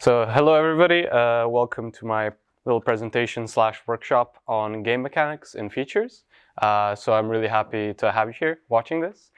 So hello everybody, welcome to my little presentation / workshop on game mechanics and features. So I'm really happy to have you here watching this.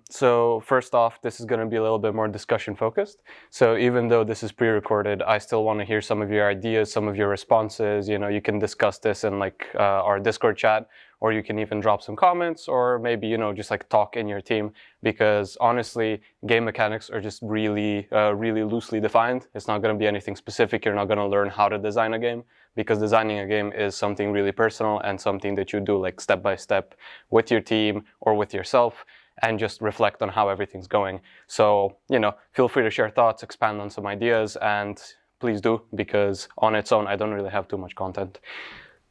So first off, this is going to be a little bit more discussion focused. So even though this is pre-recorded, I still want to hear some of your ideas, some of your responses. You know, you can discuss this in our Discord chat, or you can even drop some comments, or maybe, just talk in your team, because honestly, game mechanics are just really loosely defined. It's not going to be anything specific. You're not going to learn how to design a game, because designing a game is something really personal and something that you do step by step with your team or with yourself, and just reflect on how everything's going. So, feel free to share thoughts, expand on some ideas, and please do, because on its own, I don't really have too much content.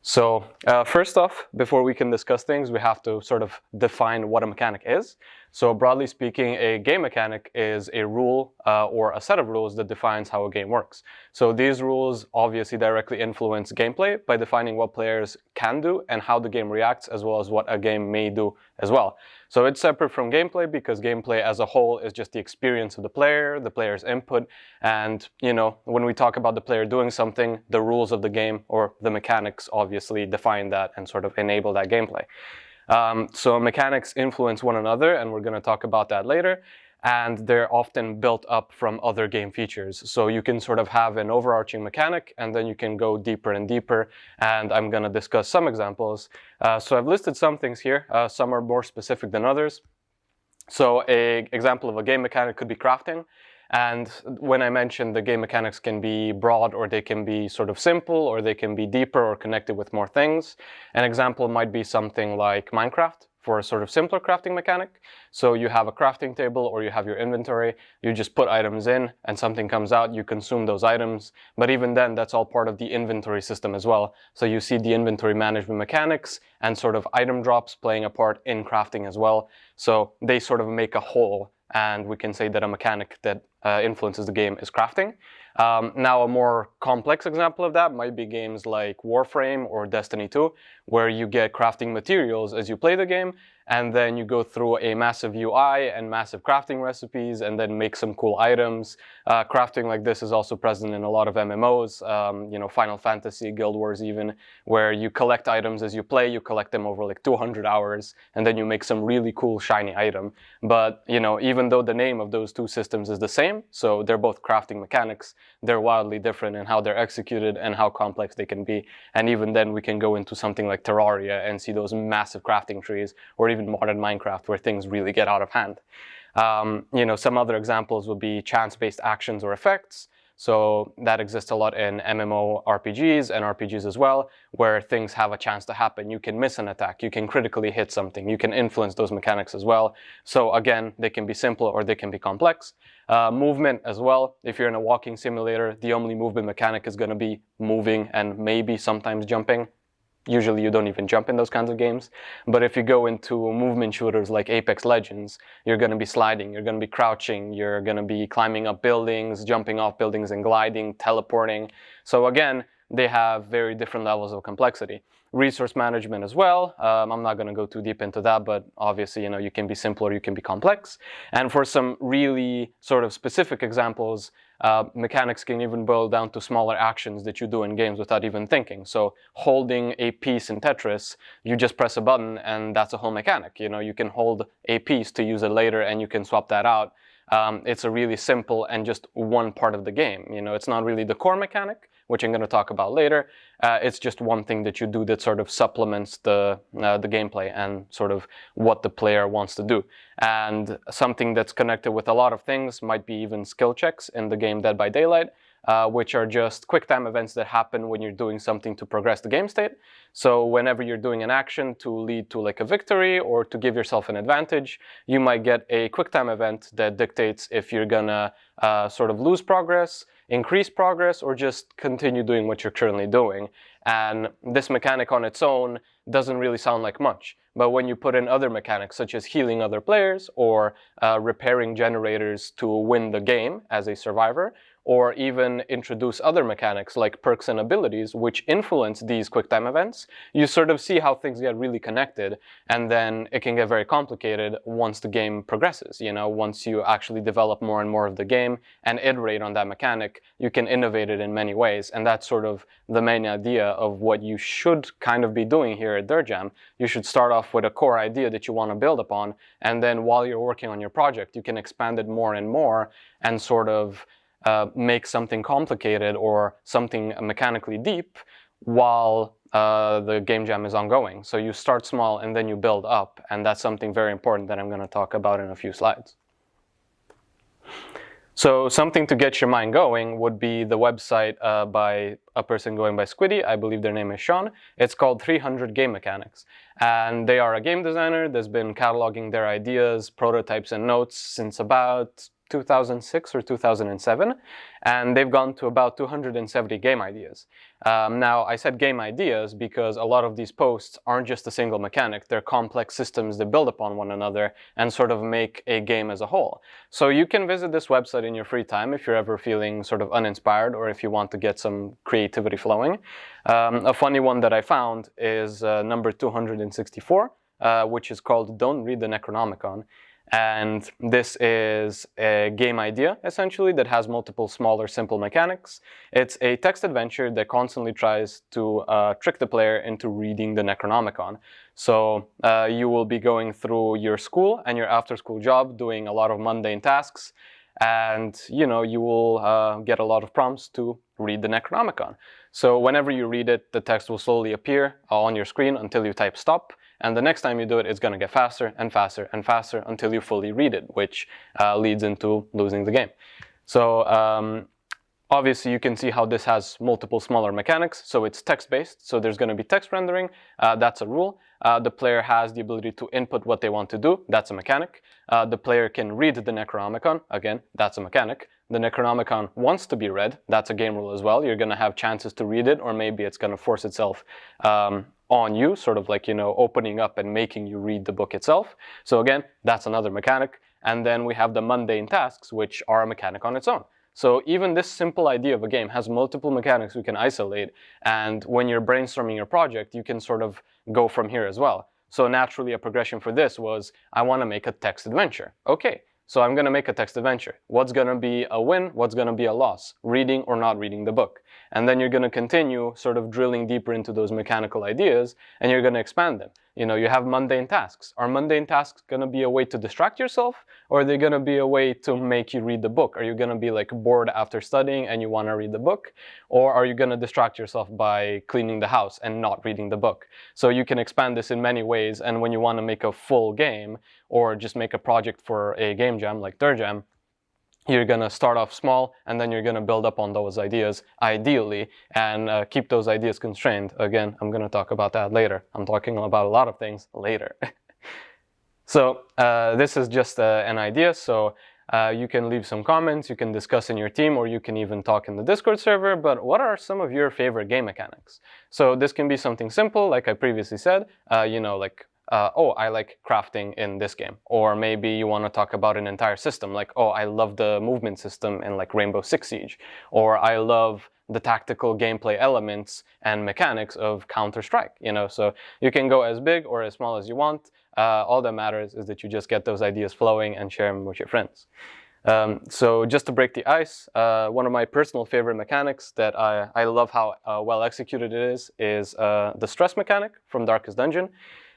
So first off, before we can discuss things, we have to sort of define what a mechanic is. So broadly speaking, a game mechanic is a rule or a set of rules that defines how a game works. So these rules obviously directly influence gameplay by defining what players can do and how the game reacts, as well as what a game may do as well. So it's separate from gameplay, because gameplay as a whole is just the experience of the player's input. And, when we talk about the player doing something, the rules of the game or the mechanics obviously define that and sort of enable that gameplay. So mechanics influence one another, and we're going to talk about that later. And they're often built up from other game features. So you can sort of have an overarching mechanic, and then you can go deeper and deeper. And I'm going to discuss some examples. So I've listed some things here. Some are more specific than others. So an example of a game mechanic could be crafting. And when I mentioned the game mechanics can be broad, or they can be sort of simple, or they can be deeper or connected with more things. An example might be something like Minecraft, for a sort of simpler crafting mechanic. So you have a crafting table, or you have your inventory, you just put items in and something comes out, you consume those items. But even then, that's all part of the inventory system as well. So you see the inventory management mechanics and sort of item drops playing a part in crafting as well. So they sort of make a whole, and we can say that a mechanic that influences the game is crafting. Now a more complex example of that might be games like Warframe or Destiny 2, where you get crafting materials as you play the game, and then you go through a massive UI and massive crafting recipes, and then make some cool items. Crafting like this is also present in a lot of MMOs, Final Fantasy, Guild Wars even, where you collect items as you play, you collect them over 200 hours, and then you make some really cool shiny item. But, even though the name of those two systems is the same, so they're both crafting mechanics, they're wildly different in how they're executed and how complex they can be. And even then we can go into something like Terraria and see those massive crafting trees, or even modern Minecraft, where things really get out of hand. Some other examples would be chance-based actions or effects. So that exists a lot in MMO RPGs and RPGs as well, where things have a chance to happen. You can miss an attack, you can critically hit something, you can influence those mechanics as well. So again, they can be simple or they can be complex. Movement as well. If you're in a walking simulator, the only movement mechanic is going to be moving and maybe sometimes jumping. Usually you don't even jump in those kinds of games. But if you go into movement shooters like Apex Legends, you're going to be sliding, you're going to be crouching, you're going to be climbing up buildings, jumping off buildings and gliding, teleporting. So again, they have very different levels of complexity. Resource management as well. I'm not going to go too deep into that, but obviously, you can be simple or you can be complex. And for some really sort of specific examples, mechanics can even boil down to smaller actions that you do in games without even thinking. So holding a piece in Tetris, you just press a button and that's a whole mechanic. You can hold a piece to use it later and you can swap that out. It's a really simple and just one part of the game. It's not really the core mechanic, which I'm going to talk about later. It's just one thing that you do that sort of supplements the gameplay and sort of what the player wants to do. And something that's connected with a lot of things might be even skill checks in the game Dead by Daylight, which are just quick time events that happen when you're doing something to progress the game state. So whenever you're doing an action to lead to a victory or to give yourself an advantage, you might get a quick time event that dictates if you're gonna sort of lose progress, increase progress, or just continue doing what you're currently doing. And this mechanic on its own doesn't really sound like much. But when you put in other mechanics, such as healing other players or repairing generators to win the game as a survivor, or even introduce other mechanics like perks and abilities which influence these QuickTime events, you sort of see how things get really connected, and then it can get very complicated once the game progresses. Once you actually develop more and more of the game and iterate on that mechanic, you can innovate it in many ways, and that's sort of the main idea of what you should kind of be doing here at DurJam. You should start off with a core idea that you want to build upon, and then while you're working on your project, you can expand it more and more and sort of make something complicated or something mechanically deep while the game jam is ongoing. So you start small and then you build up, and that's something very important that I'm going to talk about in a few slides. So something to get your mind going would be the website by a person going by Squiddy. I believe their name is Sean. It's called 300 Game Mechanics. And they are a game designer that's been cataloging their ideas, prototypes, and notes since about 2006 or 2007, and they've gone to about 270 game ideas. Now, I said game ideas because a lot of these posts aren't just a single mechanic, they're complex systems that build upon one another and sort of make a game as a whole. So you can visit this website in your free time if you're ever feeling sort of uninspired or if you want to get some creativity flowing. A funny one that I found is number 264, which is called Don't Read the Necronomicon. And this is a game idea, essentially, that has multiple smaller, simple mechanics. It's a text adventure that constantly tries to trick the player into reading the Necronomicon. So you will be going through your school and your after-school job, doing a lot of mundane tasks, and you will get a lot of prompts to read the Necronomicon. So whenever you read it, the text will slowly appear on your screen until you type stop. And the next time you do it, it's going to get faster and faster and faster until you fully read it, which leads into losing the game. So obviously you can see how this has multiple smaller mechanics. So it's text-based, so there's going to be text rendering. That's a rule. The player has the ability to input what they want to do. That's a mechanic. The player can read the Necronomicon. Again, that's a mechanic. The Necronomicon wants to be read. That's a game rule as well. You're going to have chances to read it, or maybe it's going to force itself on you, sort of like, opening up and making you read the book itself. So again, that's another mechanic. And then we have the mundane tasks, which are a mechanic on its own. So even this simple idea of a game has multiple mechanics we can isolate. And when you're brainstorming your project, you can sort of go from here as well. So naturally, a progression for this was, I want to make a text adventure. Okay, so I'm going to make a text adventure. What's going to be a win? What's going to be a loss? Reading or not reading the book? And then you're going to continue sort of drilling deeper into those mechanical ideas, and you're going to expand them. You have mundane tasks. Are mundane tasks going to be a way to distract yourself, or are they going to be a way to make you read the book? Are you going to be like bored after studying and you want to read the book? Or are you going to distract yourself by cleaning the house and not reading the book? So you can expand this in many ways, and when you want to make a full game or just make a project for a game jam like DurJam, you're going to start off small, and then you're going to build up on those ideas, ideally, and keep those ideas constrained. Again, I'm going to talk about that later. I'm talking about a lot of things later. So this is just an idea, so you can leave some comments, you can discuss in your team, or you can even talk in the Discord server, but what are some of your favorite game mechanics? So this can be something simple, like I previously said, oh, I like crafting in this game. Or maybe you want to talk about an entire system, like, oh, I love the movement system in like Rainbow Six Siege. Or I love the tactical gameplay elements and mechanics of Counter-Strike, So you can go as big or as small as you want. All that matters is that you just get those ideas flowing and share them with your friends. So just to break the ice, one of my personal favorite mechanics that I love how well executed it is the stress mechanic from Darkest Dungeon.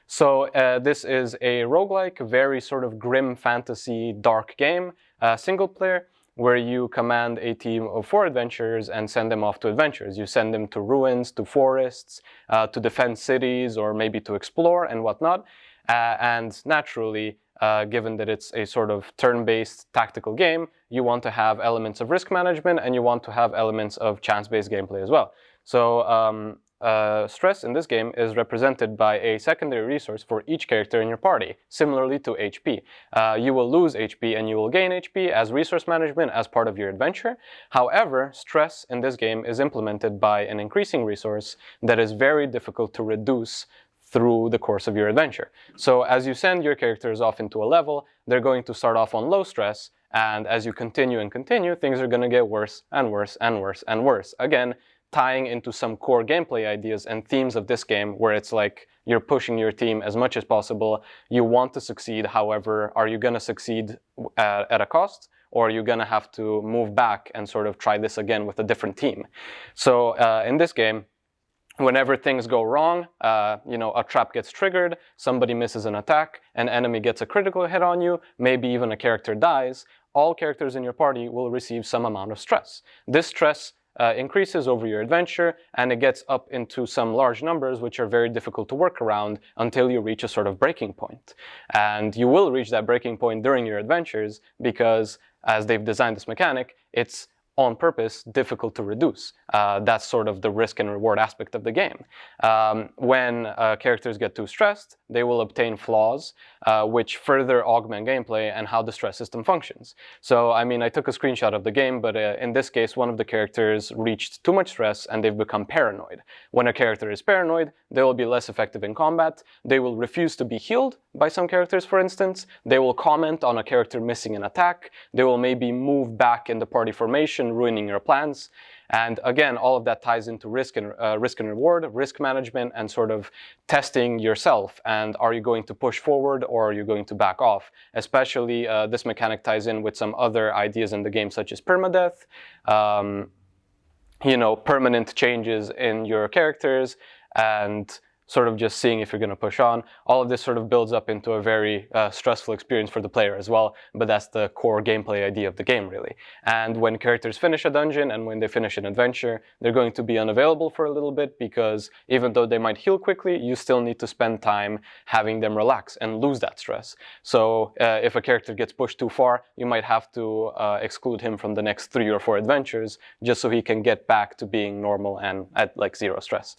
So this is a roguelike, very sort of grim fantasy dark game, single player, where you command a team of 4 adventurers and send them off to adventures. You send them to ruins, to forests, to defend cities, or maybe to explore and whatnot. And naturally, given that it's a sort of turn-based tactical game, you want to have elements of risk management, and you want to have elements of chance-based gameplay as well. So stress in this game is represented by a secondary resource for each character in your party, similarly to HP. You will lose HP and you will gain HP as resource management as part of your adventure. However, stress in this game is implemented by an increasing resource that is very difficult to reduce through the course of your adventure. So as you send your characters off into a level, they're going to start off on low stress, And as you continue and continue, things are going to get worse and worse and worse and worse. Again, tying into some core gameplay ideas and themes of this game, where it's like you're pushing your team as much as possible. You want to succeed. However, are you going to succeed at a cost? Or are you going to have to move back and sort of try this again with a different team? So in this game, whenever things go wrong, a trap gets triggered, somebody misses an attack, an enemy gets a critical hit on you, maybe even a character dies, all characters in your party will receive some amount of stress. This stress increases over your adventure, and it gets up into some large numbers which are very difficult to work around until you reach a sort of breaking point. And you will reach that breaking point during your adventures because, as they've designed this mechanic, it's on purpose difficult to reduce. That's sort of the risk and reward aspect of the game. When characters get too stressed, they will obtain flaws which further augment gameplay and how the stress system functions. So, I mean, I took a screenshot of the game, but in this case, one of the characters reached too much stress and they've become paranoid. When a character is paranoid, they will be less effective in combat. They will refuse to be healed by some characters, for instance. They will comment on a character missing an attack. They will maybe move back in the party formation, ruining your plans. And again, all of that ties into risk and reward, risk management, and sort of testing yourself. And are you going to push forward or are you going to back off? Especially this mechanic ties in with some other ideas in the game, such as permadeath, permanent changes in your characters, and sort of just seeing if you're going to push on. All of this sort of builds up into a very stressful experience for the player as well, but that's the core gameplay idea of the game, really. And when characters finish a dungeon and when they finish an adventure, they're going to be unavailable for a little bit, because even though they might heal quickly, you still need to spend time having them relax and lose that stress. So if a character gets pushed too far, you might have to exclude him from the next 3 or 4 adventures just so he can get back to being normal and at like 0 stress.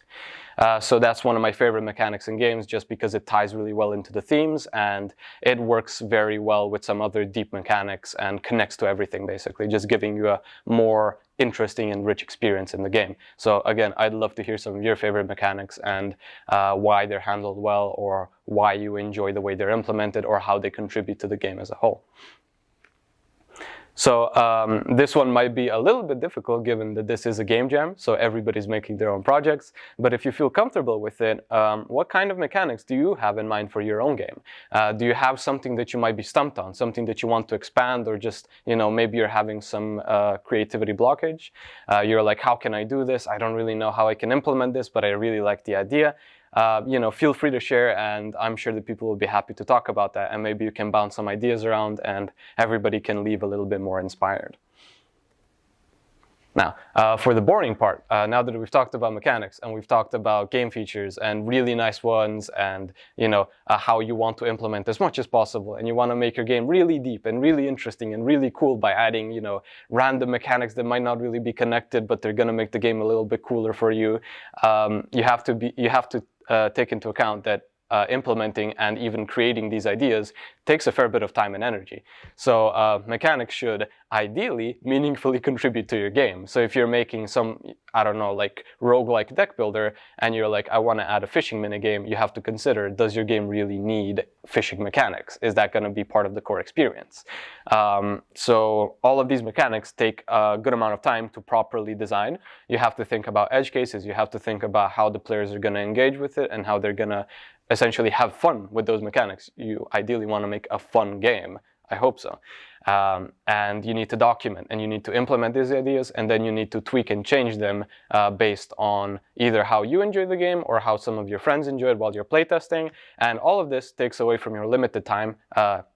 So that's one of my favorite mechanics in games, just because it ties really well into the themes and it works very well with some other deep mechanics and connects to everything, basically, just giving you a more interesting and rich experience in the game. So again, I'd love to hear some of your favorite mechanics and why they're handled well, or why you enjoy the way they're implemented, or how they contribute to the game as a whole. So this one might be a little bit difficult given that this is a game jam, so everybody's making their own projects. But if you feel comfortable with it, what kind of mechanics do you have in mind for your own game? Do you have something that you might be stumped on, something that you want to expand, or just, maybe you're having some creativity blockage? You're like, how can I do this? I don't really know how I can implement this, but I really like the idea. Feel free to share, and I'm sure that people will be happy to talk about that, and maybe you can bounce some ideas around and everybody can leave a little bit more inspired. Now, for the boring part, now that we've talked about mechanics and we've talked about game features and really nice ones, and how you want to implement as much as possible, and you want to make your game really deep and really interesting and really cool by adding random mechanics that might not really be connected, but they're going to make the game a little bit cooler for you. You have to take into account that implementing and even creating these ideas takes a fair bit of time and energy. So mechanics should ideally meaningfully contribute to your game. So if you're making some, like roguelike deck builder, and you're like, I want to add a fishing minigame, you have to consider, does your game really need fishing mechanics? Is that going to be part of the core experience? So all of these mechanics take a good amount of time to properly design. You have to think about edge cases, you have to think about how the players are going to engage with it and how they're going to essentially have fun with those mechanics. You ideally want to make a fun game. I hope so. And you need to document and you need to implement these ideas, and then you need to tweak and change them based on either how you enjoy the game or how some of your friends enjoy it while you're playtesting. And all of this takes away from your limited time.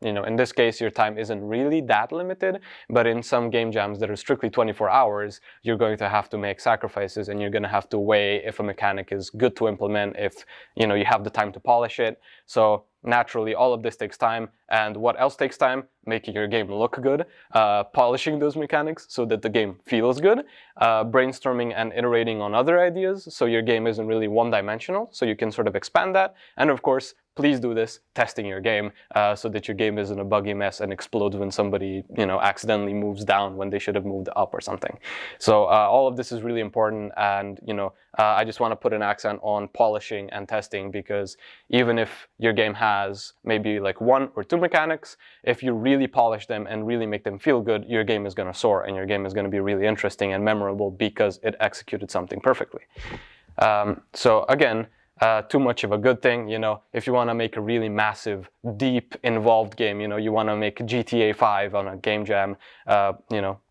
In this case, your time isn't really that limited, but in some game jams that are strictly 24 hours, you're going to have to make sacrifices, and you're going to have to weigh if a mechanic is good to implement, if you have the time to polish it. So naturally, all of this takes time. And what else takes time? Making your game look good, polishing those mechanics so that the game feels good, brainstorming and iterating on other ideas so your game isn't really one-dimensional, so you can sort of expand that, and of course, please do this testing your game so that your game isn't a buggy mess and explodes when somebody, accidentally moves down when they should have moved up or something. So all of this is really important, and I just want to put an accent on polishing and testing, because even if your game has maybe like 1 or 2 mechanics, if you really polish them and really make them feel good, your game is going to soar and your game is going to be really interesting and memorable because it executed something perfectly. So again, too much of a good thing. If you want to make a really massive, deep, involved game, you want to make GTA 5 on a game jam,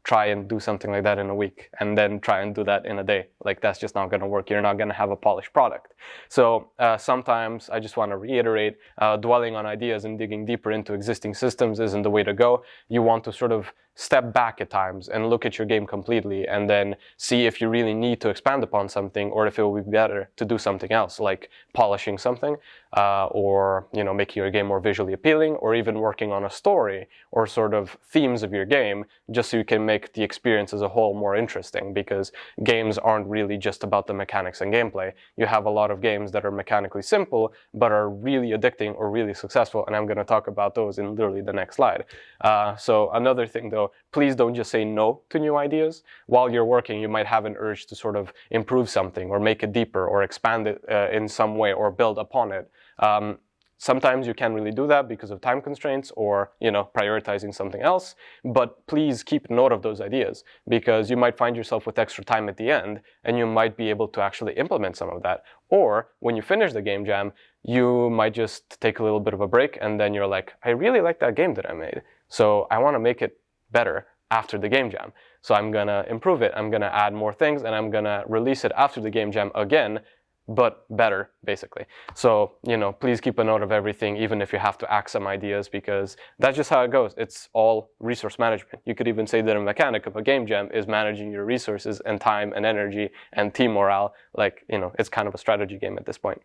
try and do something like that in a week, and then try and do that in a day. Like, that's just not going to work. You're not going to have a polished product. So sometimes I just want to reiterate, dwelling on ideas and digging deeper into existing systems isn't the way to go. You want to sort of step back at times and look at your game completely, and then see if you really need to expand upon something, or if it will be better to do something else, like polishing something, or making your game more visually appealing, or even working on a story or sort of themes of your game, just so you can make the experience as a whole more interesting, because games aren't really just about the mechanics and gameplay. You have a lot of games that are mechanically simple but are really addicting or really successful, and I'm going to talk about those in literally the next slide. So another thing though, please don't just say no to new ideas. While you're working, you might have an urge to sort of improve something or make it deeper or expand it in some way or build upon it. Sometimes you can't really do that because of time constraints or, prioritizing something else, but please keep note of those ideas, because you might find yourself with extra time at the end and you might be able to actually implement some of that. Or when you finish the game jam, you might just take a little bit of a break, and then you're like, I really like that game that I made, so I want to make it better after the game jam. So I'm going to improve it, I'm going to add more things, and I'm going to release it after the game jam again, but better, basically. So, please keep a note of everything, even if you have to axe some ideas, because that's just how it goes. It's all resource management. You could even say that a mechanic of a game jam is managing your resources and time and energy and team morale. Like, it's kind of a strategy game at this point.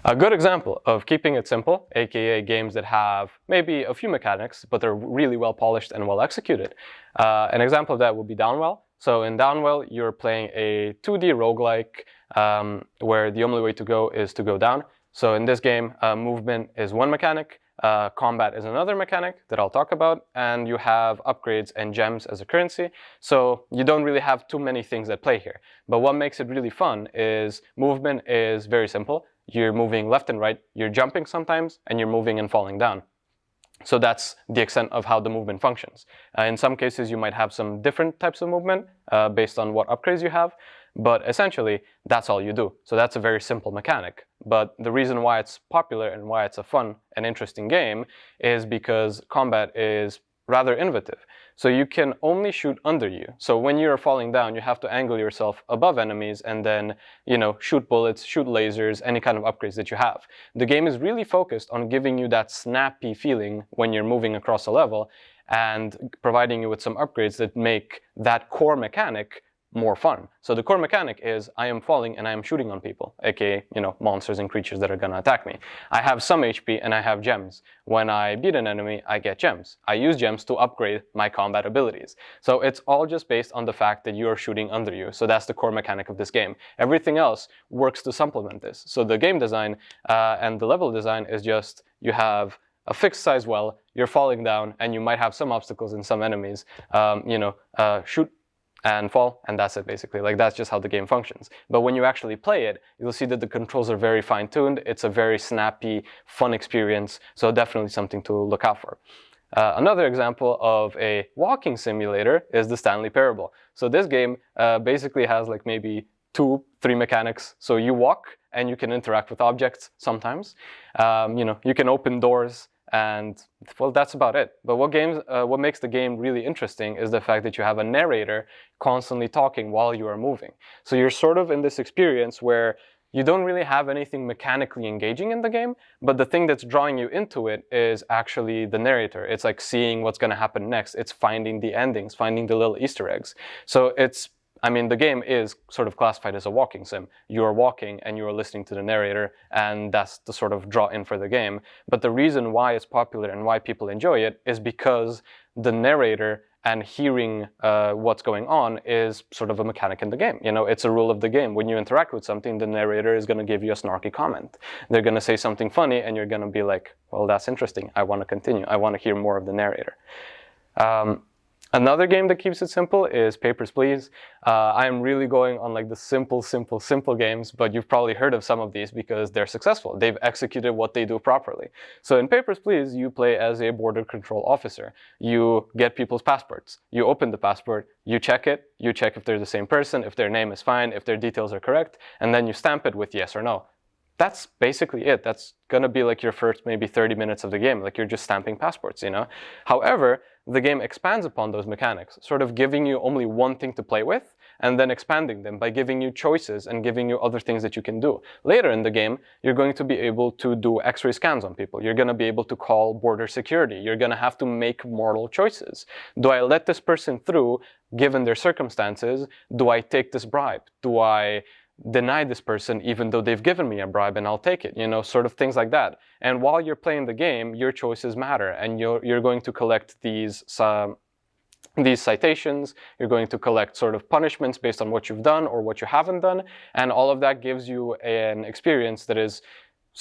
A good example of keeping it simple, aka games that have maybe a few mechanics, but they're really well polished and well executed. An example of that would be Downwell. So in Downwell, you're playing a 2D roguelike where the only way to go is to go down. So in this game, movement is one mechanic, combat is another mechanic that I'll talk about, and you have upgrades and gems as a currency. So you don't really have too many things at play here. But what makes it really fun is movement is very simple. You're moving left and right, you're jumping sometimes, and you're moving and falling down. So that's the extent of how the movement functions. In some cases, you might have some different types of movement based on what upgrades you have, but essentially, that's all you do. So that's a very simple mechanic. But the reason why it's popular and why it's a fun and interesting game is because combat is rather innovative. So you can only shoot under you. So when you're falling down, you have to angle yourself above enemies and then, shoot bullets, shoot lasers, any kind of upgrades that you have. The game is really focused on giving you that snappy feeling when you're moving across a level and providing you with some upgrades that make that core mechanic more fun. So the core mechanic is I am falling and I am shooting on people, aka, monsters and creatures that are gonna attack me. I have some HP and I have gems. When I beat an enemy, I get gems. I use gems to upgrade my combat abilities. So it's all just based on the fact that you're shooting under you. So that's the core mechanic of this game. Everything else works to supplement this. So the game design and the level design is just, you have a fixed size well, you're falling down, and you might have some obstacles and some enemies. Shoot and fall, and that's it basically. Like, that's just how the game functions. But when you actually play it, you'll see that the controls are very fine-tuned. It's a very snappy, fun experience, so definitely something to look out for. Another example of a walking simulator is the Stanley Parable. So this game basically has like maybe 2-3 mechanics. So you walk and you can interact with objects sometimes. You can open doors, and well, that's about it. But what makes the game really interesting is the fact that you have a narrator constantly talking while you are moving. So you're sort of in this experience where you don't really have anything mechanically engaging in the game, but the thing that's drawing you into it is actually the narrator. It's like seeing what's going to happen next. It's finding the endings, finding the little Easter eggs. So the game is sort of classified as a walking sim. You're walking and you're listening to the narrator, and that's the sort of draw in for the game. But the reason why it's popular and why people enjoy it is because the narrator and hearing what's going on is sort of a mechanic in the game. You know, it's a rule of the game. When you interact with something, the narrator is going to give you a snarky comment. They're going to say something funny, and you're going to be like, well, that's interesting. I want to continue. I want to hear more of the narrator. Another game that keeps it simple is Papers, Please. I'm really going on like the simple games, but you've probably heard of some of these because they're successful. They've executed what they do properly. So in Papers, Please, you play as a border control officer. You get people's passports. You open the passport, you check it, you check if they're the same person, if their name is fine, if their details are correct, and then you stamp it with yes or no. That's basically it. That's gonna be like your first maybe 30 minutes of the game, like you're just stamping passports, you know? However, the game expands upon those mechanics, sort of giving you only one thing to play with, and then expanding them by giving you choices and giving you other things that you can do. Later in the game, you're going to be able to do X-ray scans on people. You're gonna be able to call border security. You're gonna have to make moral choices. Do I let this person through, given their circumstances? Do I take this bribe? Do I deny this person even though they've given me a bribe and I'll take it, you know, sort of things like that. And while you're playing the game, your choices matter, and you're going to collect these citations, you're going to collect sort of punishments based on what you've done or what you haven't done, and all of that gives you an experience that is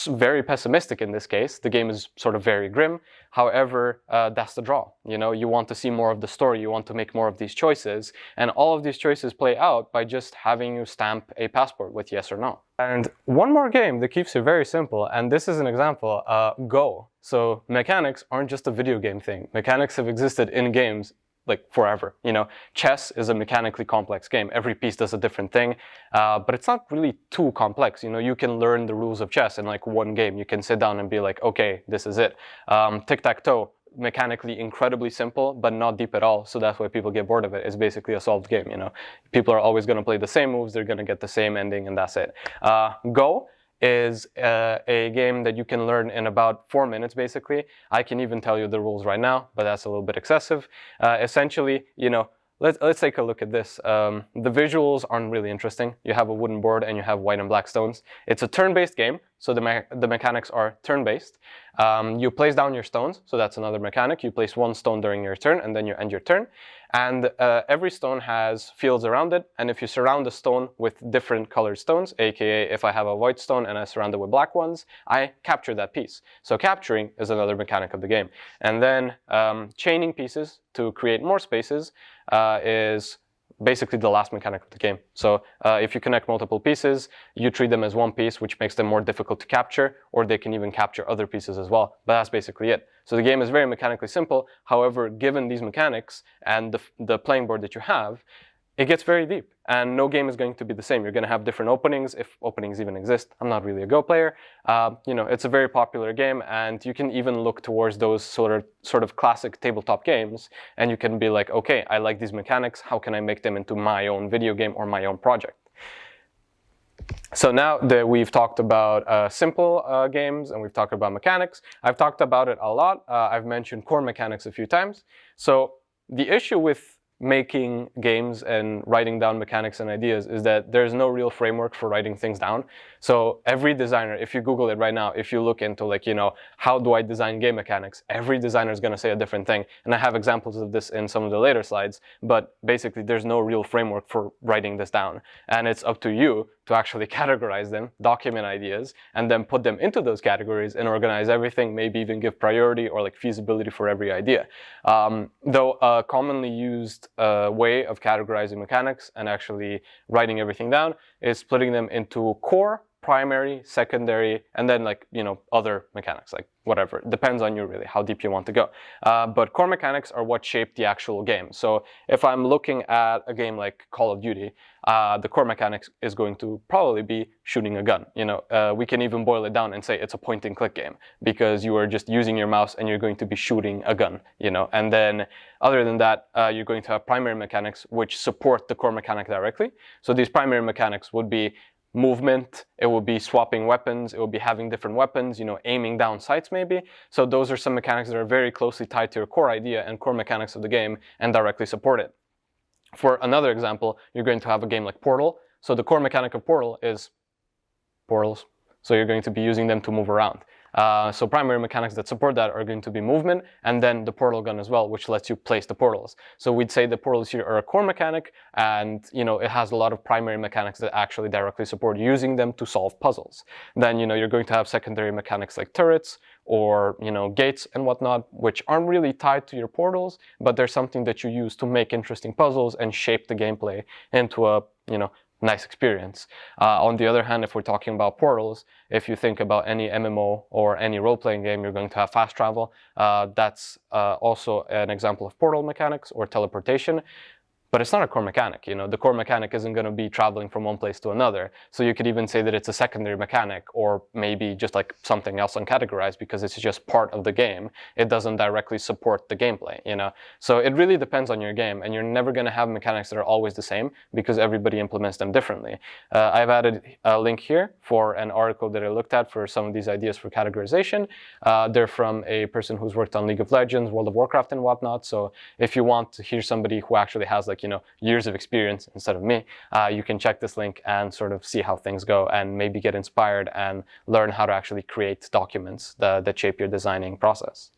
very pessimistic in this case. The game is sort of very grim. However, that's the draw. You know, you want to see more of the story. You want to make more of these choices. And all of these choices play out by just having you stamp a passport with yes or no. And one more game that keeps it very simple, and this is an example, Go. So mechanics aren't just a video game thing. Mechanics have existed in games like forever. You know, chess is a mechanically complex game. Every piece does a different thing, but it's not really too complex. You know, you can learn the rules of chess in like one game. You can sit down and be like, okay, this is it. Tic-tac-toe, mechanically incredibly simple, but not deep at all. So that's why people get bored of it. It's basically a solved game, you know. People are always going to play the same moves. They're going to get the same ending, and that's it. Go is a game that you can learn in about 4 minutes, basically. I can even tell you the rules right now, but that's a little bit excessive. Essentially, you know, let's take a look at this. The visuals aren't really interesting. You have a wooden board and you have white and black stones. It's a turn-based game, so the mechanics are turn-based. You place down your stones, so that's another mechanic. You place one stone during your turn, and then you end your turn. And every stone has fields around it, and if you surround the stone with different colored stones, aka if I have a white stone and I surround it with black ones, I capture that piece. So capturing is another mechanic of the game. And then chaining pieces to create more spaces is basically the last mechanic of the game. So if you connect multiple pieces, you treat them as one piece, which makes them more difficult to capture, or they can even capture other pieces as well. But that's basically it. So the game is very mechanically simple. However, given these mechanics and the playing board that you have, it gets very deep, and no game is going to be the same. You're going to have different openings, if openings even exist. I'm not really a Go player. You know, it's a very popular game, and you can even look towards those sort of classic tabletop games, and you can be like, okay, I like these mechanics. How can I make them into my own video game or my own project? So now that we've talked about simple games and we've talked about mechanics, I've talked about it a lot. I've mentioned core mechanics a few times. So the issue with making games and writing down mechanics and ideas is that there's no real framework for writing things down. So every designer, if you Google it right now, if you look into like, you know, how do I design game mechanics, every designer is going to say a different thing. And I have examples of this in some of the later slides, but basically there's no real framework for writing this down. And it's up to you to actually categorize them, document ideas, and then put them into those categories and organize everything, maybe even give priority or like feasibility for every idea. Though a commonly used way of categorizing mechanics and actually writing everything down is splitting them into core, primary, secondary, and then like, you know, other mechanics, like whatever. It depends on you really, how deep you want to go. But core mechanics are what shape the actual game. So if I'm looking at a game like Call of Duty, the core mechanics is going to probably be shooting a gun. You know, we can even boil it down and say it's a point and click game because you are just using your mouse and you're going to be shooting a gun, you know. And then other than that, you're going to have primary mechanics which support the core mechanic directly. So these primary mechanics would be movement, it will be swapping weapons, it will be having different weapons, you know, aiming down sights maybe. So those are some mechanics that are very closely tied to your core idea and core mechanics of the game and directly support it. For another example, you're going to have a game like Portal. So the core mechanic of Portal is portals. So you're going to be using them to move around. So primary mechanics that support that are going to be movement, and then the portal gun as well, which lets you place the portals. So we'd say the portals here are a core mechanic, and it has a lot of primary mechanics that actually directly support using them to solve puzzles. Then you're going to have secondary mechanics like turrets or gates and whatnot, which aren't really tied to your portals, but they're something that you use to make interesting puzzles and shape the gameplay into a nice experience. On the other hand, if we're talking about portals, if you think about any MMO or any role-playing game, you're going to have fast travel. That's also an example of portal mechanics or teleportation. But it's not a core mechanic, the core mechanic isn't going to be traveling from one place to another. So you could even say that it's a secondary mechanic, or maybe just like something else uncategorized because it's just part of the game. It doesn't directly support the gameplay, So it really depends on your game, and you're never going to have mechanics that are always the same because everybody implements them differently. I've added a link here for an article that I looked at for some of these ideas for categorization. They're from a person who's worked on League of Legends, World of Warcraft, and whatnot. So if you want to hear somebody who actually has years of experience instead of me, you can check this link and sort of see how things go and maybe get inspired and learn how to actually create documents that shape your designing process.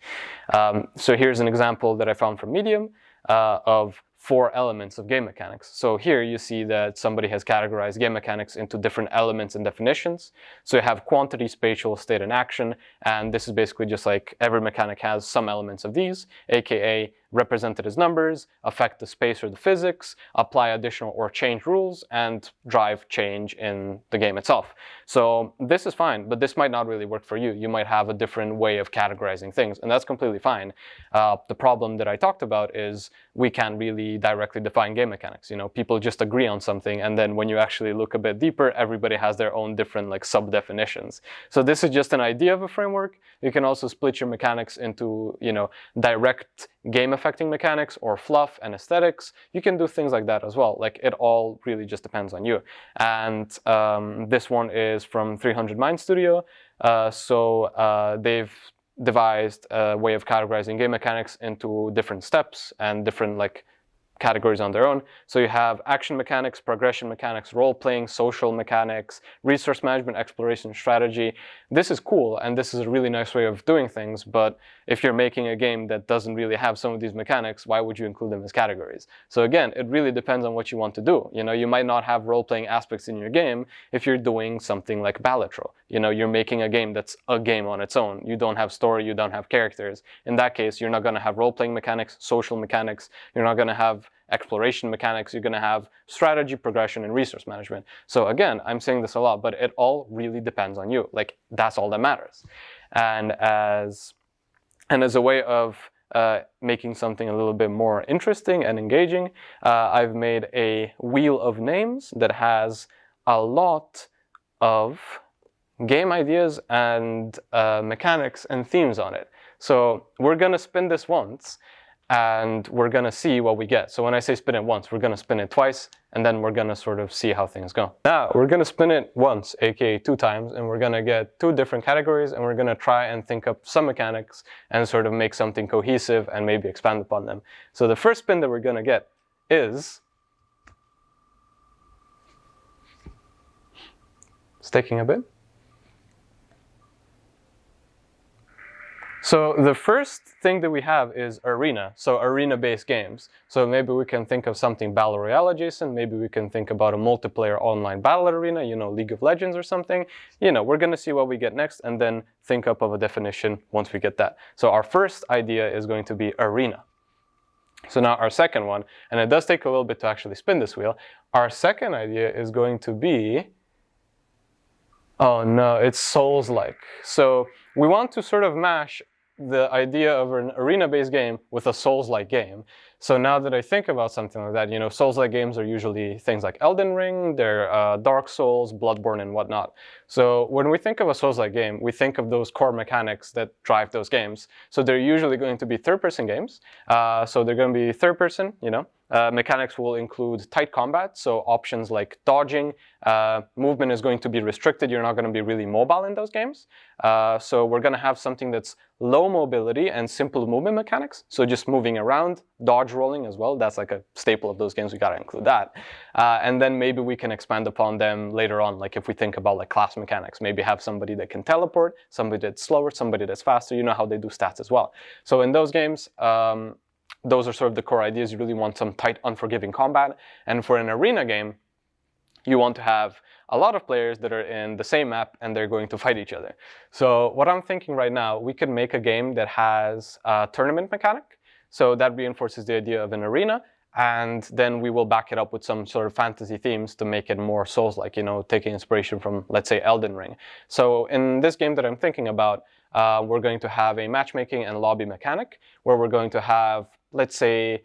So here's an example that I found from Medium of 4 elements of game mechanics. So here you see that somebody has categorized game mechanics into different elements and definitions. So you have quantity, spatial, state, and action, and this is basically just like every mechanic has some elements of these, aka represented as numbers, affect the space or the physics, apply additional or change rules, and drive change in the game itself. So this is fine, but this might not really work for you. You might have a different way of categorizing things, and that's completely fine. The problem that I talked about is we can't really directly define game mechanics. People just agree on something, and then when you actually look a bit deeper, everybody has their own different sub-definitions. So this is just an idea of a framework. You can also split your mechanics into, direct game affecting mechanics or fluff and aesthetics. You can do things like that as well. It all really just depends on you. And this one is from 300 Mind Studio. They've devised a way of categorizing game mechanics into different steps and different categories on their own. So you have action mechanics, progression mechanics, role-playing, social mechanics, resource management, exploration, strategy. This is cool, and this is a really nice way of doing things, but if you're making a game that doesn't really have some of these mechanics, why would you include them as categories? So again, it really depends on what you want to do. You might not have role-playing aspects in your game if you're doing something like Balatro. You're making a game that's a game on its own. You don't have story, you don't have characters. In that case, you're not going to have role-playing mechanics, social mechanics, you're not going to have exploration mechanics, you're going to have strategy, progression, and resource management. So again, I'm saying this a lot, but it all really depends on you. That's all that matters. And as a way of making something a little bit more interesting and engaging, I've made a wheel of names that has a lot of game ideas and mechanics and themes on it. So we're going to spin this once, and we're going to see what we get. So when I say spin it once, we're going to spin it twice, and then we're going to sort of see how things go. Now, we're going to spin it once, aka 2 times, and we're going to get 2 different categories, and we're going to try and think up some mechanics and sort of make something cohesive and maybe expand upon them. So the first spin that we're going to get is... It's taking a bit. So the first thing that we have is arena, so arena-based games. So maybe we can think of something Battle Royale adjacent, maybe we can think about a multiplayer online battle arena, League of Legends or something. We're going to see what we get next and then think up of a definition once we get that. So our first idea is going to be arena. So now our second one, and it does take a little bit to actually spin this wheel, our second idea is going to be... Oh no, it's Souls-like. So we want to sort of mash the idea of an arena-based game with a Souls-like game. So now that I think about something like that, Souls-like games are usually things like Elden Ring, they're Dark Souls, Bloodborne, and whatnot. So when we think of a Souls-like game, we think of those core mechanics that drive those games. So they're usually going to be third-person games. So they're going to be third-person, mechanics will include tight combat, so options like dodging, movement is going to be restricted. You're not going to be really mobile in those games. So we're going to have something that's low mobility and simple movement mechanics. So just moving around, dodge rolling as well. That's like a staple of those games. We got to include that. And then maybe we can expand upon them later on. Like if we think about like class mechanics, maybe have somebody that can teleport, somebody that's slower, somebody that's faster. You know how they do stats as well. So in those games, those are sort of the core ideas. You really want some tight, unforgiving combat. And for an arena game, you want to have a lot of players that are in the same map and they're going to fight each other. So what I'm thinking right now, we could make a game that has a tournament mechanic. So that reinforces the idea of an arena. And then we will back it up with some sort of fantasy themes to make it more Souls-like, you know, taking inspiration from, let's say, Elden Ring. So in this game that I'm thinking about, we're going to have a matchmaking and lobby mechanic where we're going to have, let's say,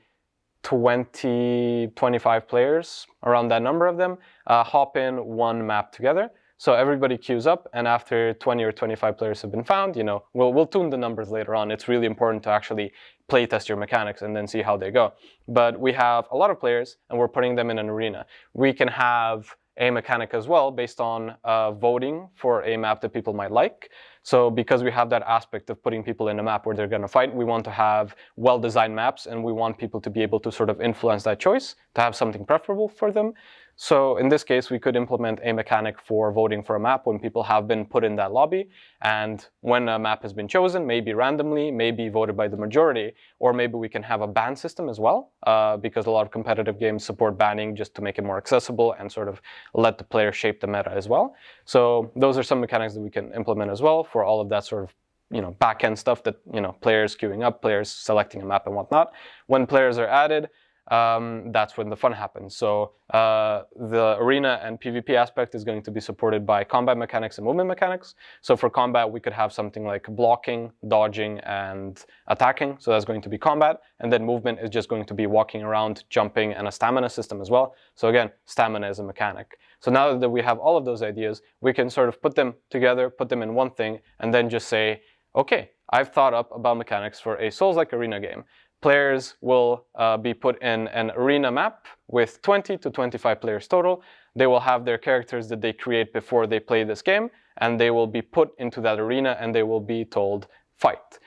20, 25 players, around that number of them, hop in one map together. So everybody queues up, and after 20 or 25 players have been found, you know, we'll tune the numbers later on. It's really important to actually play test your mechanics and then see how they go. But we have a lot of players, and we're putting them in an arena. We can have a mechanic as well based on voting for a map that people might like. So because we have that aspect of putting people in a map where they're going to fight, we want to have well-designed maps, and we want people to be able to sort of influence that choice, to have something preferable for them. So in this case, we could implement a mechanic for voting for a map when people have been put in that lobby. And when a map has been chosen, maybe randomly, maybe voted by the majority, or maybe we can have a ban system as well, because a lot of competitive games support banning just to make it more accessible and sort of let the player shape the meta as well. So those are some mechanics that we can implement as well for all of that sort of, you know, back-end stuff that, you know, players queuing up, players selecting a map and whatnot. When players are added, that's when the fun happens. So the arena and PvP aspect is going to be supported by combat mechanics and movement mechanics. So for combat, we could have something like blocking, dodging, and attacking. So that's going to be combat. And then movement is just going to be walking around, jumping, and a stamina system as well. So again, stamina is a mechanic. So now that we have all of those ideas, we can sort of put them together, put them in one thing, and then just say, okay, I've thought up about mechanics for a Souls-like arena game. Players will be put in an arena map with 20 to 25 players total. They will have their characters that they create before they play this game, and they will be put into that arena and they will be told, fight.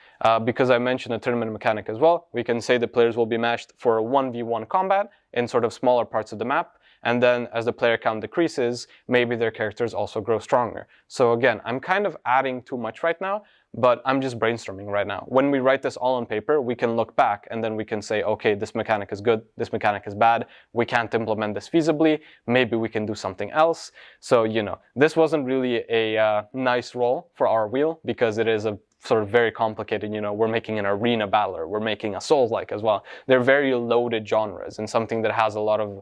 Because I mentioned a tournament mechanic as well, we can say the players will be matched for a 1v1 combat in sort of smaller parts of the map. And then as the player count decreases, maybe their characters also grow stronger. So again, I'm kind of adding too much right now, but I'm just brainstorming right now. When we write this all on paper, we can look back and then we can say, okay, this mechanic is good, this mechanic is bad, we can't implement this feasibly, maybe we can do something else. So, you know, this wasn't really a nice role for our wheel because it is a sort of very complicated, you know, we're making an arena battler, we're making a Souls-like as well. They're very loaded genres and something that has a lot of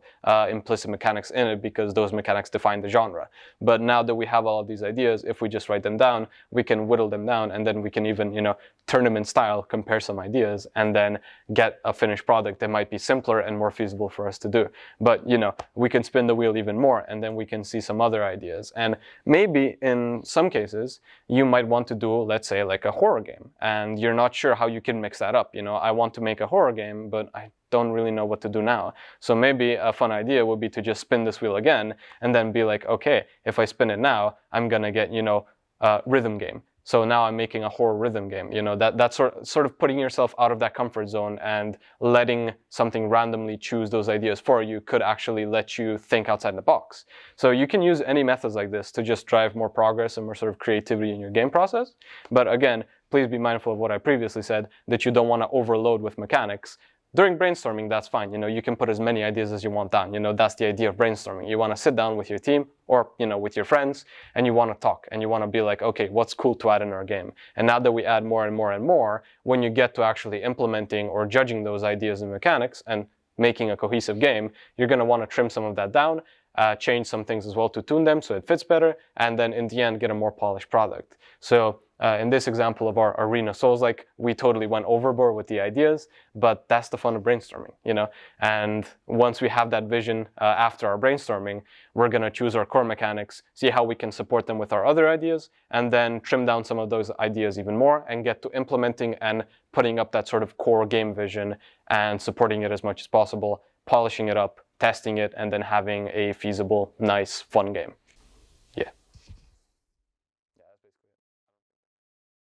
implicit mechanics in it because those mechanics define the genre. But now that we have all of these ideas, if we just write them down, we can whittle them down and then we can even, you know, tournament style, compare some ideas and then get a finished product that might be simpler and more feasible for us to do. But, you know, we can spin the wheel even more and then we can see some other ideas. And maybe in some cases, you might want to do, let's say, like a horror game and you're not sure how you can mix that up. You know, I want to make a horror game, but I don't really know what to do now. So maybe a fun idea would be to just spin this wheel again and then be like, okay, if I spin it now, I'm gonna get, you know, a rhythm game. So now I'm making a horror rhythm game. You know, that's sort of putting yourself out of that comfort zone and letting something randomly choose those ideas for you could actually let you think outside the box. So you can use any methods like this to just drive more progress and more sort of creativity in your game process. But again, please be mindful of what I previously said, that you don't want to overload with mechanics. During brainstorming, that's fine. You know, you can put as many ideas as you want down. You know, that's the idea of brainstorming. You want to sit down with your team or, you know, with your friends and you want to talk and you want to be like, okay, what's cool to add in our game? And now that we add more and more and more, when you get to actually implementing or judging those ideas and mechanics and making a cohesive game, you're going to want to trim some of that down, change some things as well to tune them so it fits better, and then in the end, get a more polished product. So in this example of our arena Souls-like, we totally went overboard with the ideas, but that's the fun of brainstorming, you know? And once we have that vision after our brainstorming, we're gonna choose our core mechanics, see how we can support them with our other ideas, and then trim down some of those ideas even more and get to implementing and putting up that sort of core game vision and supporting it as much as possible polishing it up, testing it, and then having a feasible, nice, fun game.